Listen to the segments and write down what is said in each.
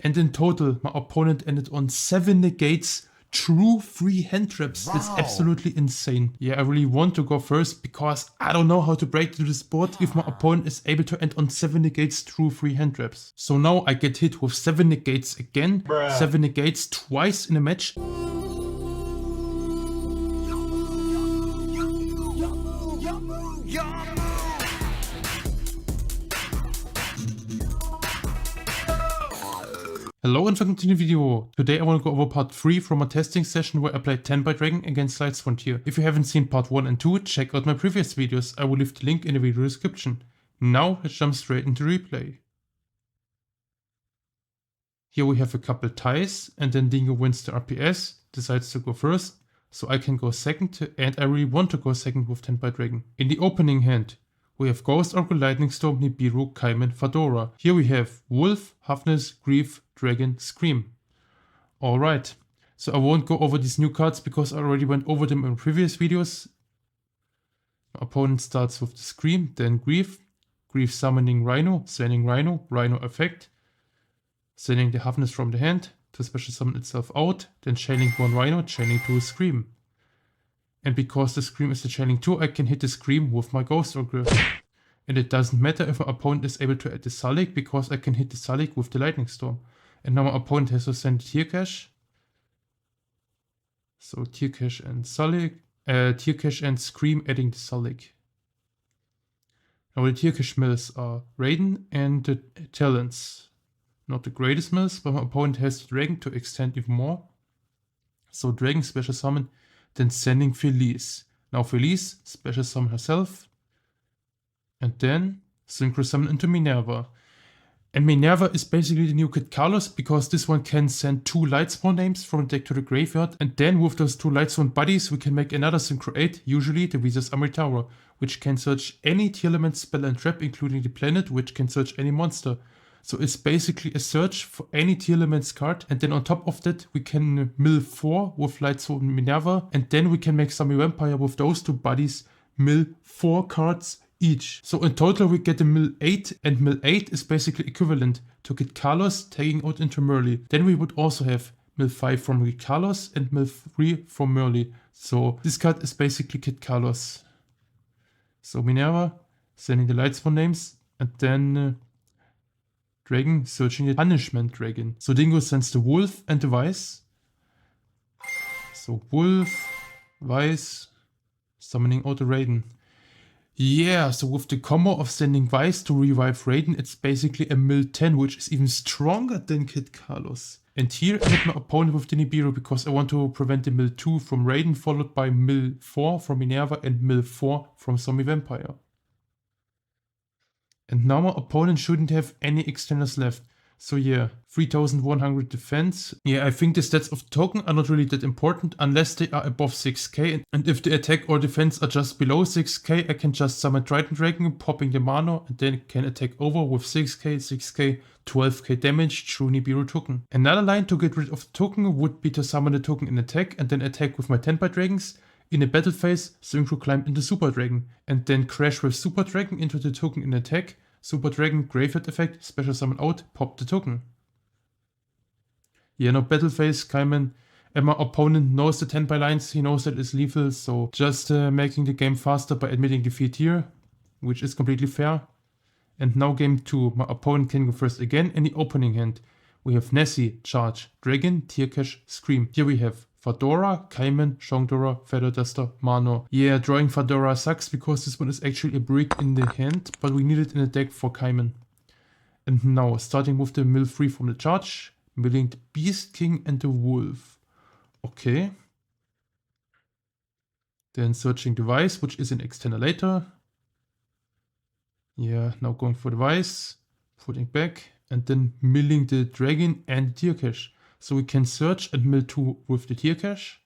And in total, my opponent ended on 7 negates, true free hand traps. Wow. It's absolutely insane. Yeah, I really want to go first because I don't know how to break through this board if my opponent is able to end on 7 negates, true free hand traps. So now I get hit with 7 negates again, 7 negates twice in a match. Hello and welcome to the video. Today I want to go over part 3 from a testing session where I played Tenpai Dragon against Lightsworn Tear. If you haven't seen part 1 and 2, check out my previous videos. I will leave the link in the video description. Now let's jump straight into replay. Here we have a couple ties and then Dingo wins the RPS, decides to go first, so I can go second, and I really want to go second with Tenpai Dragon. In the opening hand, we have Ghost, Oracle, Lightning Storm, Nibiru, Kaiman, Fedora. Here we have Wolf, Huffness, Grief, Dragon, Scream. Alright, so I won't go over these new cards because I already went over them in previous videos. My opponent starts with the Scream, then Grief. Grief summoning Rhino, sending Rhino, Rhino effect. Sending the Huffness from the hand to special summon itself out, then chaining one Rhino, chaining to a Scream. And because the Scream is the chaining 2, I can hit the Scream with my Ghost Oracle. And it doesn't matter if my opponent is able to add the Salik, because I can hit the Salik with the Lightning Storm. And now my opponent has to send Tear Cache. So Tear Cache and Salik, Tear Cache and Scream adding the Salik. Now the Tear Cache mills are Raiden and the Talents. Not the greatest mills, but my opponent has the Dragon to extend even more. So Dragon special summon, then sending Felice. Now Felice special summon herself. And then synchro summon into Minerva. And Minerva is basically the new Kid Carlos, because this one can send 2 Lightsworn names from the deck to the graveyard. And then with those 2 Lightsworn buddies, we can make another synchro 8, usually the Visas Amritara, which can search any Tearlament spell and trap, including the planet, which can search any monster. So it's basically a search for any Tearlaments card, and then on top of that we can mill 4 with Lightsworn Minerva, and then we can make Sami Vampire with those 2 buddies, mill 4 cards each. So in total we get a mill 8, and mill 8 is basically equivalent to Kid Carlos taking out into Merly. Then we would also have mill 5 from Kid Carlos and mill 3 from Merly. So this card is basically Kid Carlos. So Minerva sending the Lightsworn names, and then Dragon searching the Punishment Dragon. So Dingo sends the Wolf and the Vice. So Wolf, Vice, summoning out the Raiden. Yeah, so with the combo of sending Vice to revive Raiden, it's basically a mill 10, which is even stronger than Kid Carlos. And here I hit my opponent with the Nibiru because I want to prevent the mill 2 from Raiden, followed by mill 4 from Minerva and mill 4 from Sami Vampire. And now my opponent shouldn't have any extenders left. So yeah, 3100 defense. Yeah, I think the stats of the token are not really that important unless they are above 6k. And if the attack or defense are just below 6k, I can just summon Trident Dragon, popping the mana, and then can attack over with 6k, 6k, 12k damage through Nibiru token. Another line to get rid of the token would be to summon the token in attack and then attack with my Tenpai Dragons. In a battle phase, synchro climb into Super Dragon, and then crash with Super Dragon into the token in attack. Super Dragon, graveyard effect, special summon out, pop the token. Yeah, no battle phase, Kaiman. And my opponent knows the Tenpai lines, he knows that it's lethal, so just making the game faster by admitting defeat here, which is completely fair. And now game 2, my opponent can go first again in the opening hand. We have Nessie, Charge, Dragon, Tear Cache, Scream. Here we have Fedora, Kaiman, Shongdora, Feather Duster, Mano. Yeah, drawing Fedora sucks because this one is actually a brick in the hand, but we need it in the deck for Kaiman. And now, starting with the mill 3 from the charge, milling the Beast King and the Wolf. Okay. Then searching the Vice, which is an extender later. Yeah, now going for the Vice, putting back, and then milling the Dragon and the Tear Cache. So we can search and mill 2 with the Tear Cache.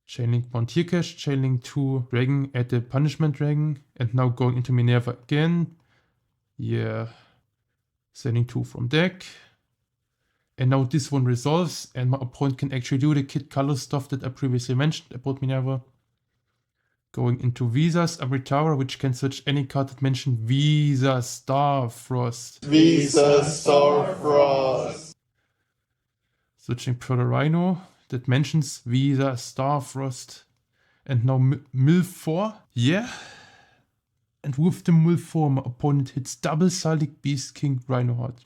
Chaining 1 Tear Cache, chaining 2 Dragon at the Punishment Dragon. And now going into Minerva again. Yeah. Sending 2 from deck. And now this one resolves and my opponent can actually do the Kid Color stuff that I previously mentioned about Minerva. Going into Visa's Abritara, which can search any card that mentions Visa Starfrost. Visa Starfrost. Searching for the Rhino that mentions Visa Starfrost. And now Mill 4. Yeah. And with the Mill 4, my opponent hits double Salic, Beast King, Rhino Heart.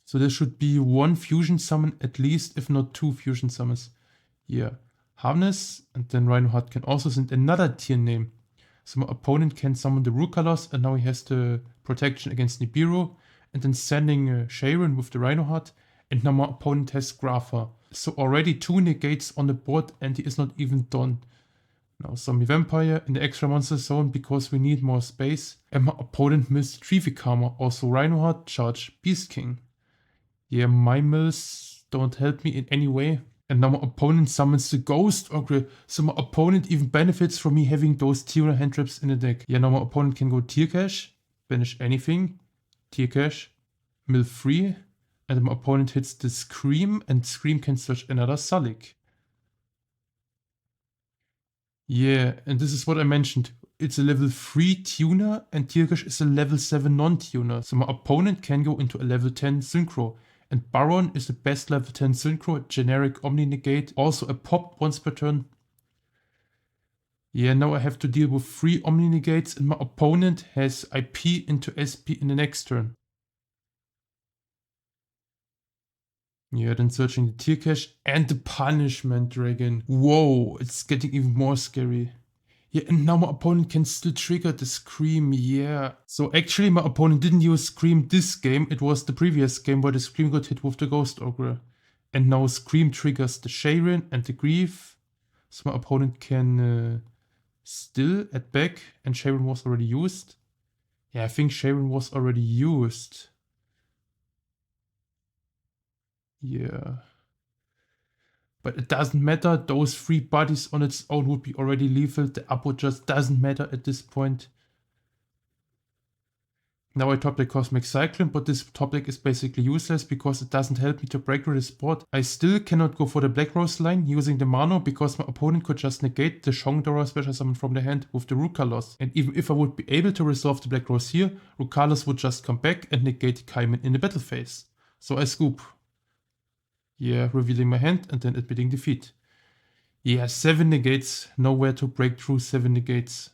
So there should be one fusion summon at least, if not two fusion summons. Yeah. Harness, and then Rhino Heart can also send another tier name. So my opponent can summon the Rukalos, and now he has the protection against Nibiru, and then sending Sharon with the Rhino Heart, and now my opponent has Grapha. So already 2 negates on the board, and he is not even done. Now Zombie Vampire in the extra monster zone because we need more space, and my opponent missed Trivikama, also Rhino Heart, charge Beast King. Yeah, my mills don't help me in any way. And now my opponent summons the Ghost Ogre, so my opponent even benefits from me having those tier hand traps in the deck. Yeah, now my opponent can go Tier Cash, banish anything, Tier Cash, mill 3, and my opponent hits the Scream, and Scream can search another Salic. Yeah, and this is what I mentioned. It's a level 3 tuner, and Tier Cash is a level 7 non-tuner, so my opponent can go into a level 10 Synchro. And Baron is the best level 10 Synchro, generic Omni Negate, also a pop once per turn. Yeah, now I have to deal with 3 Omni Negates, and my opponent has IP into SP in the next turn. Yeah, then searching the Tier Cache and the Punishment Dragon. Whoa, it's getting even more scary. Yeah, and now my opponent can still trigger the Scream, yeah. So actually my opponent didn't use Scream this game, it was the previous game where the Scream got hit with the Ghost Ogre. And now Scream triggers the Sharon and the Grief. So my opponent can still add back, and Sharon was already used. Yeah, I think Sharon was already used. Yeah. But it doesn't matter, those 3 bodies on its own would be already lethal, the upward just doesn't matter at this point. Now I top deck Cosmic Cyclone, but this top deck is basically useless because it doesn't help me to break through this board. I still cannot go for the Black Rose line using the Mano because my opponent could just negate the Shongdora special summon from the hand with the Rukalos. And even if I would be able to resolve the Black Rose here, Rukalos would just come back and negate Kaiman in the battle phase. So I scoop. Yeah, revealing my hand and then admitting defeat. Yeah, 7 negates, nowhere to break through 7 negates.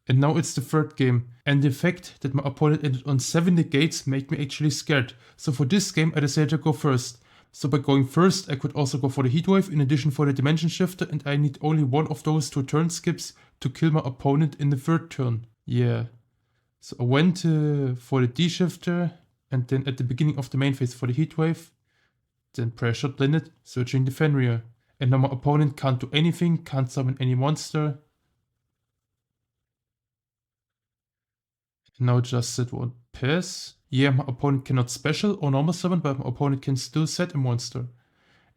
And now it's the 3rd game, and the fact that my opponent ended on 7 negates made me actually scared. So for this game I decided to go first. So by going first I could also go for the Heatwave in addition for the Dimension Shifter, and I need only one of those 2 turn skips to kill my opponent in the 3rd turn. Yeah. So I went for the D-Shifter, and then at the beginning of the main phase for the Heatwave. Then Pressure Blended, searching the Fenrir. And now my opponent can't do anything, can't summon any monster. Now just set 1 pass. Yeah, my opponent cannot special or normal summon, but my opponent can still set a monster.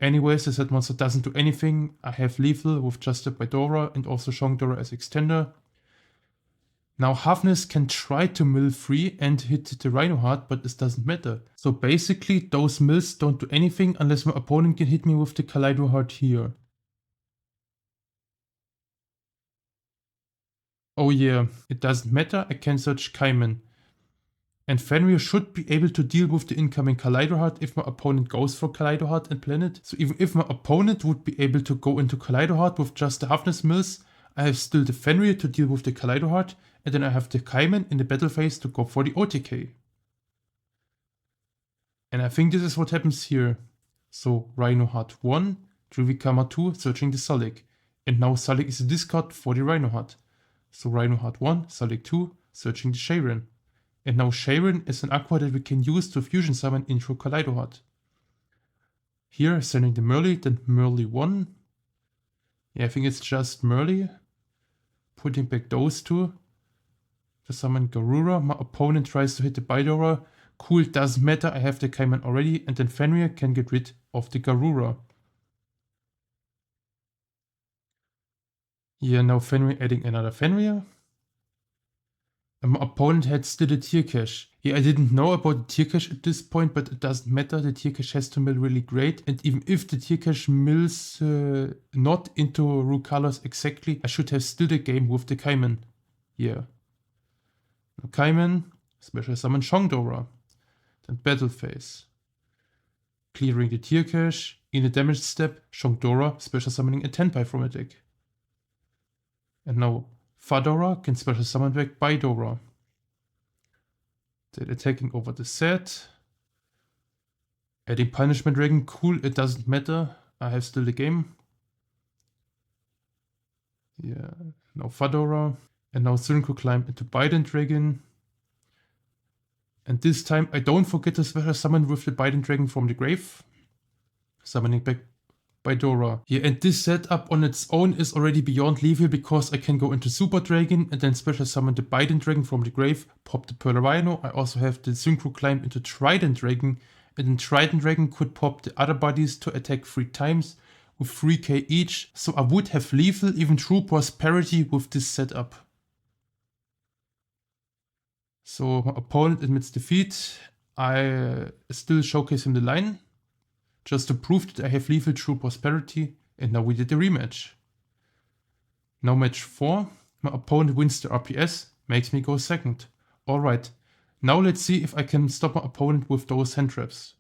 Anyways, the set monster doesn't do anything. I have lethal with just the Bidora and also Shongdora as extender. Now Havness can try to mill 3 and hit the Rhino Heart, but this doesn't matter. So basically those mills don't do anything unless my opponent can hit me with the Kaleido Heart here. Oh yeah, it doesn't matter, I can search Kaiman. And Fenrir should be able to deal with the incoming Kaleido Heart if my opponent goes for Kaleido Heart and Planet. So even if my opponent would be able to go into Kaleido Heart with just the Havness mills, I have still the Fenrir to deal with the Kaleido Heart, and then I have the Kaiman in the battle phase to go for the OTK. And I think this is what happens here. So Rhino Heart 1, Trivikama 2, searching the Salic. And now Salic is a discard for the Rhino Heart. So Rhino Heart 1, Salic 2, searching the Sharon. And now Sharon is an aqua that we can use to fusion summon into Kaleido Heart. Here sending the Merly, then Merly 1. Yeah, I think it's just Merly. Putting back those 2. To summon Garura. My opponent tries to hit the Bidora. Cool, doesn't matter, I have the Kaiman already, and then Fenrir can get rid of the Garura. Yeah, now Fenrir adding another Fenrir. And my opponent had still a tier cache. Yeah, I didn't know about the tier cache at this point, but it doesn't matter. The tier cache has to mill really great. And even if the tier cache mills not into Rue colors exactly, I should have still the game with the Kaiman. Yeah. Now Kaiman, special summon Shongdora. Then battle phase. Clearing the tier cache. In a damage step, Shongdora special summoning a Tenpai from a deck. And now Fadora can special summon back Bidora. Then attacking over the set. Adding Punishment Dragon, cool, it doesn't matter. I have still the game. Yeah, now Fadora. And now Synchro Climb into Biden Dragon. And this time I don't forget to special summon with the Biden Dragon from the grave. Summoning back Bidora. Yeah, and this setup on its own is already beyond lethal because I can go into Super Dragon and then special summon the Biden Dragon from the grave, pop the Pearl Rhino. I also have the Synchro Climb into Trident Dragon, and then Trident Dragon could pop the other bodies to attack 3 times with 3k each, so I would have lethal even through Prosperity with this setup. So my opponent admits defeat. I still showcase him the line, just to prove that I have lethal through Prosperity, and now we did the rematch. Now match 4, my opponent wins the RPS, makes me go second. Alright, now let's see if I can stop my opponent with those hand traps.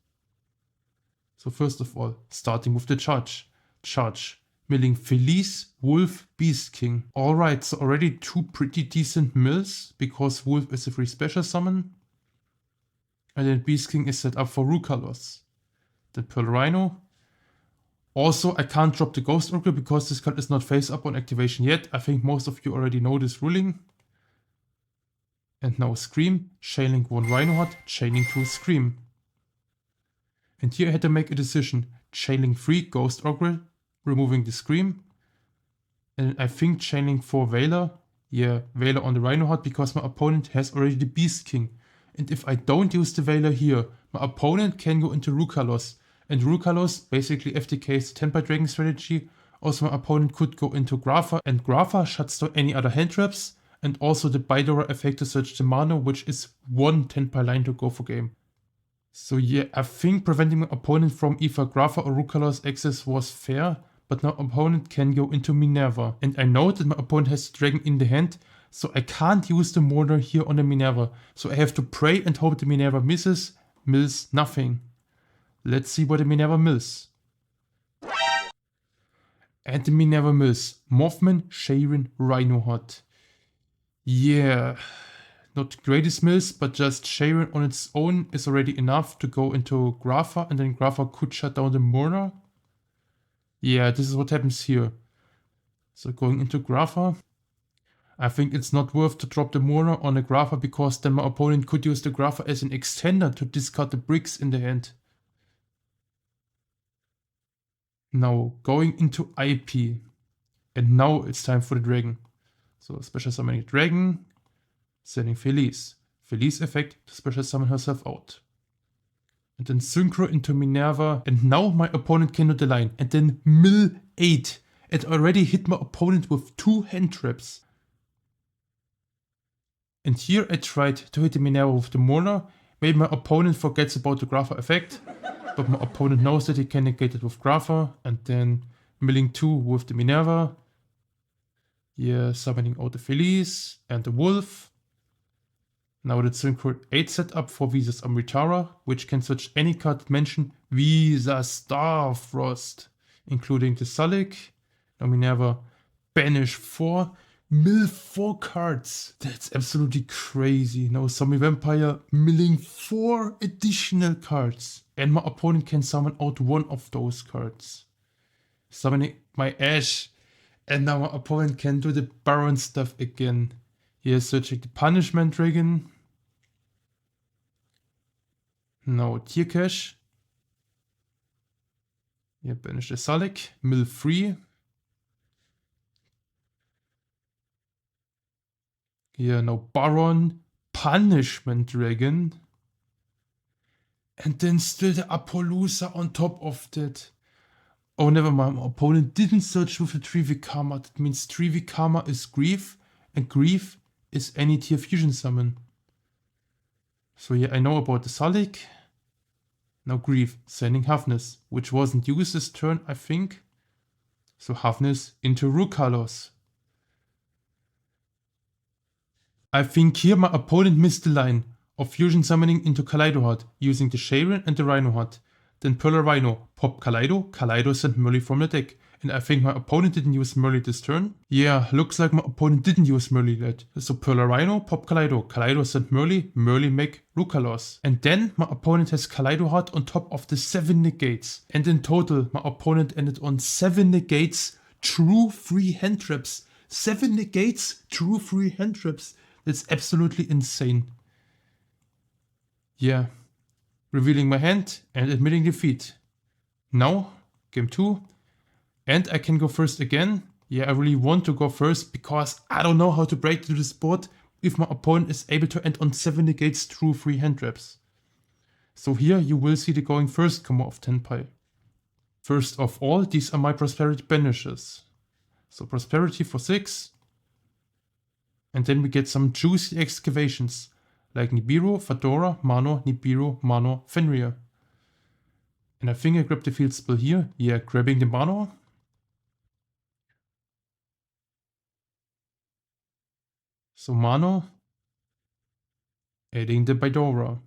So first of all, starting with the charge. Charge, milling Felice, Wolf, Beast King. Alright, so already 2 pretty decent mills, because Wolf is a free special summon. And then Beast King is set up for Rue colors. The Pearl Rhino. Also, I can't drop the Ghost Oracle because this card is not face up on activation yet. I think most of you already know this ruling. And now Scream, chaining 1 Rhino Heart, chaining 2 Scream. And here I had to make a decision. Chaining 3 Ghost Oracle, removing the Scream. And I think chaining 4 Veiler. Yeah, Veiler on the Rhino Heart because my opponent has already the Beast King. And if I don't use the Veiler here, my opponent can go into Rukalos. And Rukalos basically FTKs the Tenpai Dragon strategy. Also my opponent could go into Grapha, and Grapha shuts down any other hand traps. And also the Bidora effect to search the mana, which is 1 Tenpai line to go for game. So yeah, I think preventing my opponent from either Grapha or Rukalos access was fair. But now opponent can go into Minerva. And I know that my opponent has the Dragon in the hand, so I can't use the Mortar here on the Minerva. So I have to pray and hope the Minerva misses. Mills nothing. Let's see what the Minerva mills. And the Minerva mills Mothman, Sharon, Rhino Heart. Yeah, not the greatest mills, but just Sharon on its own is already enough to go into Grapha, and then Grapha could shut down the Mortar. Yeah, this is what happens here. So going into Grapha. I think it's not worth to drop the Mortar on a Grapha because then my opponent could use the Grapha as an extender to discard the bricks in the hand. Now going into IP. And now it's time for the Dragon. So special summoning Dragon, sending Felice. Felice effect to special summon herself out. And then Synchro into Minerva. And now my opponent can do the line. And then mill 8. It already hit my opponent with 2 hand traps. And here I tried to hit the Minerva with the Mortar. Maybe my opponent forgets about the Grapha effect. But my opponent knows that he can negate it with Grapha. And then milling 2 with the Minerva. Yeah, summoning out the Felice and the Wolf. Now the Synchro 8 setup for Visa's Amritara, which can search any card mentioned Visa Starfrost, including the Sulik. Now Minerva banish 4. Mill 4 cards. That's absolutely crazy. Now Zombie Vampire milling 4 additional cards. And my opponent can summon out 1 of those cards. Summoning my Ash. And now my opponent can do the Baron stuff again. Here searching the Punishment Dragon. Now Tier Cache. Here banish the Sulik. Mill 3. Here now Baron, Punishment Dragon. And then still the Apollousa on top of that. Oh, never mind. My opponent didn't search with the 3 Karma. That means 3 Karma is Grief. And Grief is any tier fusion summon. So yeah, I know about the Salik. Now Grief, sending Hafnis, which wasn't used this turn, I think. So Hafnis into Rukalos. I think here my opponent missed the line of fusion summoning into Kaleido Heart using the Sharon and the Rhino Heart. Then Perla Rhino, pop Kaleido, Kaleido sent Murley from the deck. And I think my opponent didn't use Murley this turn. Yeah, looks like my opponent didn't use Murley yet. So Perla Rhino, pop Kaleido, Kaleido sent Murley, Murley make Rukalos. And then my opponent has Kaleido Heart on top of the 7 negates. And in total, my opponent ended on 7 negates, true free hand traps. 7 negates, true free hand traps. That's absolutely insane. Yeah. Revealing my hand and admitting defeat. Now, game 2. And I can go first again. Yeah, I really want to go first because I don't know how to break through this board if my opponent is able to end on 7 negates through 3 hand traps. So here you will see the going first combo of Tenpai. First of all, these are my Prosperity banishes. So Prosperity for 6. And then we get some juicy excavations like Nibiru, Fedora, Mano, Nibiru, Mano, Fenrir. And I think I grab the field spell here. Yeah, grabbing the Mano. So Mano, adding the Bidora.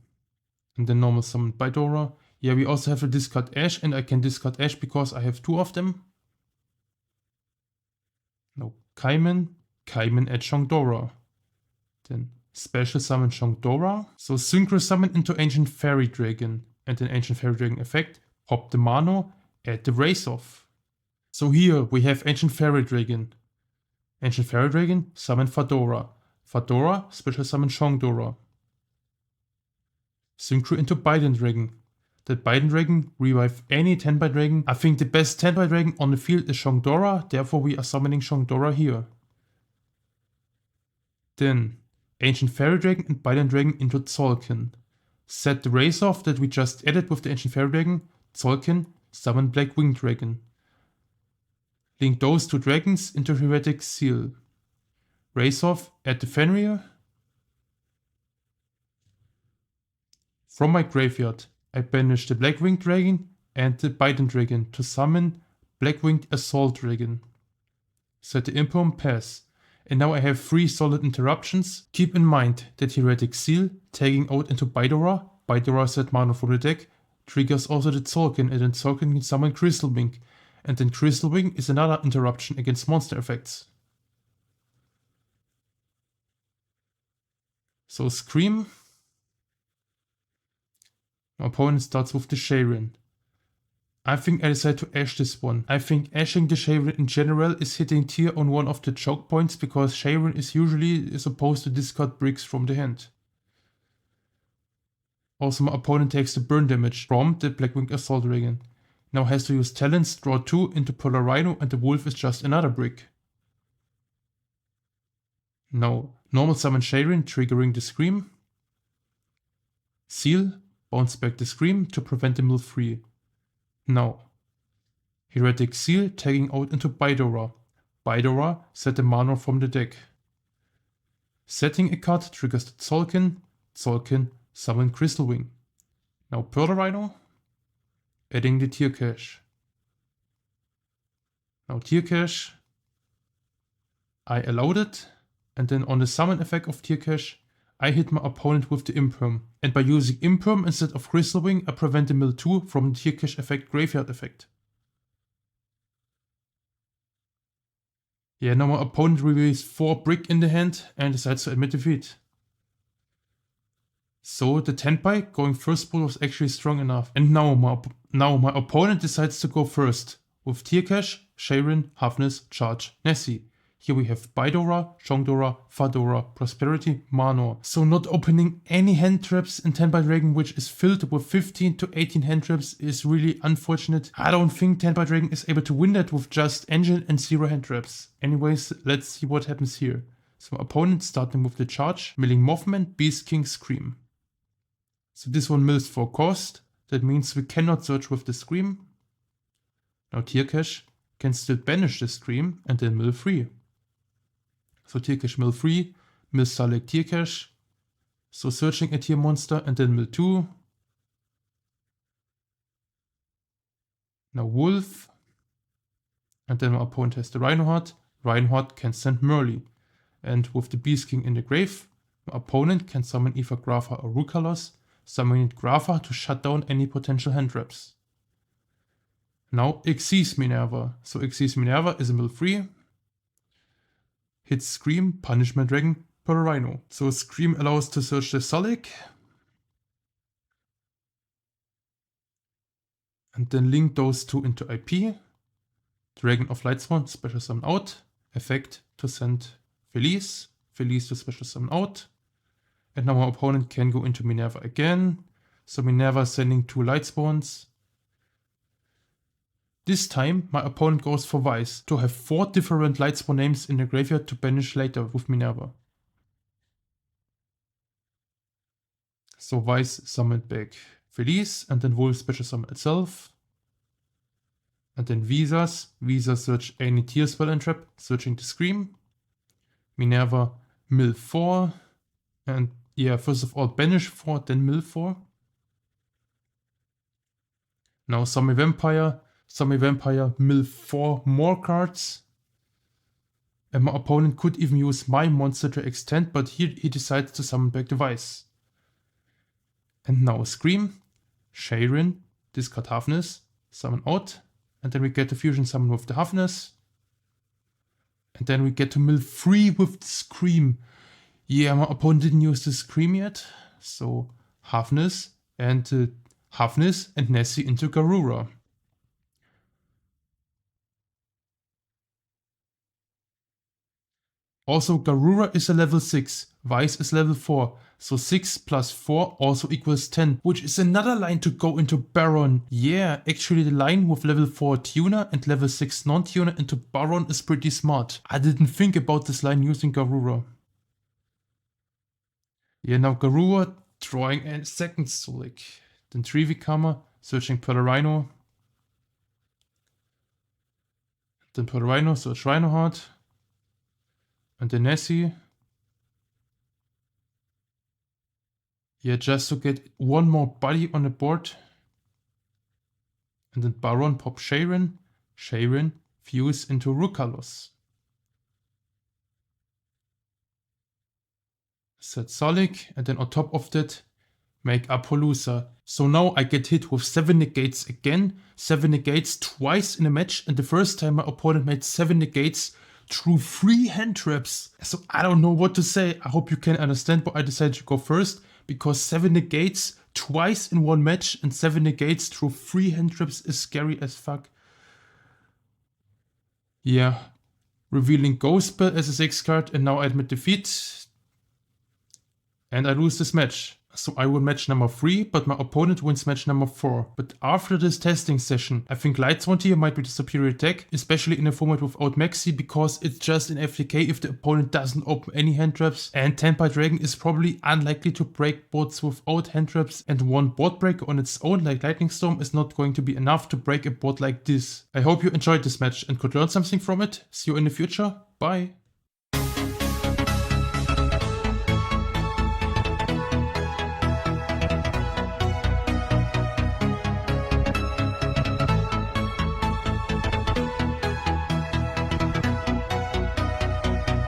And then normal summon Bidora. Yeah, we also have a discard Ash, and I can discard Ash because I have 2 of them. No, Kaiman add Shongdora. Then special summon Shongdora. So synchro summon into Ancient Fairy Dragon. And then Ancient Fairy Dragon effect, pop the Mano, add the Race Off. So here we have Ancient Fairy Dragon. Ancient Fairy Dragon, summon Fedora. Fedora, special summon Shongdora. Synchro into Biden Dragon. That Biden Dragon revive any Tenpai Dragon. I think the best Tenpai Dragon on the field is Shongdora, therefore we are summoning Shongdora here. Then Ancient Fairy Dragon and Biden Dragon into Tzolk'in. Set the Race Off that we just added with the Ancient Fairy Dragon. Tzolk'in, summon Black Winged Dragon. Link those 2 dragons into Heretic Seal. Race Off, add the Fenrir. From my graveyard, I banish the Black Winged Dragon and the Biden Dragon to summon Black Winged Assault Dragon. Set the Imperm pass. And now I have 3 solid interruptions. Keep in mind that Heretic Seal, tagging out into Bidora set Mano from the deck, triggers also the Tzolk'in, and then Tzolk'in can summon Crystal Wing. And then Crystal Wing is another interruption against monster effects. So Scream. My opponent starts with the Sharon. I think I decide to Ash this one. I think ashing the Sharon in general is hitting tier on one of the choke points because Sharon is usually supposed to discard bricks from the hand. Also my opponent takes the burn damage from the Blackwing Assault Dragon. Now has to use talents, draw 2 into Polar Rhino, and the wolf is just another brick. Now normal summon Sharon, triggering the Scream. Seal, bounce back the Scream to prevent the mill free. Now, Heretic Seal tagging out into Bidora. Bidora, set the Mano from the deck. Setting a card triggers the Tzolk'in. Tzolk'in, summon Crystal Wing. Now Pearl Rhino, adding the Tier Cache. Now Tier Cache, I allowed it, and then on the summon effect of Tier Cache, I hit my opponent with the Imperm, and by using Imperm instead of Crystal Wing, I prevent the mill 2 from the Tier Cache effect Graveyard effect. Yeah, now my opponent reveals 4 brick in the hand and decides to admit defeat. So the Tenpai going first pull was actually strong enough. And now my opponent decides to go first with Tier Cache, Sharon, Hafnis, Charge, Nessie. Here we have Bidora, Shongdora, Fedora, Prosperity, Mano. So not opening any hand traps in Tenpai Dragon, which is filled with 15 to 18 hand traps, is really unfortunate. I don't think Tenpai Dragon is able to win that with just engine and 0 hand traps. Anyways, let's see what happens here. So my opponent starting with the Charge, milling Mothman, Beast King, Scream. So this one mills for cost. That means we cannot search with the Scream. Now Tier Cache can still banish the Scream and then mill free. So Tier Cache mill free, mill Salik tier cache. So searching a tier monster and then mill 2. Now Wolf. And then my opponent has the Reinhardt. Reinhardt can send Merle. And with the Beast King in the grave, my opponent can summon either Grapha or Rukalos, summoning Grapha to shut down any potential hand traps. Now Xyz Minerva. So Xyz Minerva is a mill 3. Hits Scream, punish my dragon per Rhino. So Scream allows to search the Salik. And then link those two into IP. Dragon of Lightsworn, special summon out. Effect to send Felice. Felice to special summon out. And now my opponent can go into Minerva again. So Minerva sending 2 Lightsworns. This time my opponent goes for Vice to have 4 different Lightsworn names in the graveyard to banish later with Minerva. So Vice summoned back Felice and then Wolf special summon itself. And then Visas search any tier spell and trap, searching the Scream. Minerva mill 4. And yeah, first of all banish 4, then mill 4. Now Summon Vampire mill 4 more cards. And my opponent could even use my monster to extend, but here he decides to summon back the Vice. And now Scream, Sharon, discard Halfness, summon out. And then we get the fusion summon with the Halfness. And then we get to mill 3 with the Scream. Yeah, my opponent didn't use the Scream yet. So Halfness and Nessie into Garura. Also Garura is a level 6, Vice is level 4, so 6 plus 4 also equals 10, which is another line to go into Baron. Yeah, actually the line with level 4 tuner and level 6 non-tuner into Baron is pretty smart. I didn't think about this line using Garura. Yeah, now Garura drawing a second Sulik. Then Trivikama, searching per the Rhino. Then per the Rhino, search Rhinoheart. And then Nessie. Yeah, just to get one more body on the board. And then Baron pop Sharon. Sharon fuse into Rukalos. Set Salik, and then on top of that, make Apollousa. So now I get hit with 7 negates again. 7 negates twice in a match, and the first time my opponent made 7 negates through 3 hand traps. So I don't know what to say. I hope you can understand why I decided to go first, because 7 negates twice in one match and 7 negates through 3 hand traps is scary as fuck. Yeah, revealing Ghost Spell as a 6 card, and now I admit defeat. And I lose this match. So I win match number 3, but my opponent wins match number 4. But after this testing session, I think Lightsworn Tear might be the superior deck, especially in a format without Maxi, because it's just an FTK if the opponent doesn't open any hand traps, and Tenpai Dragon is probably unlikely to break boards without hand traps, and one board break on its own like Lightning Storm is not going to be enough to break a board like this. I hope you enjoyed this match and could learn something from it. See you in the future. Bye!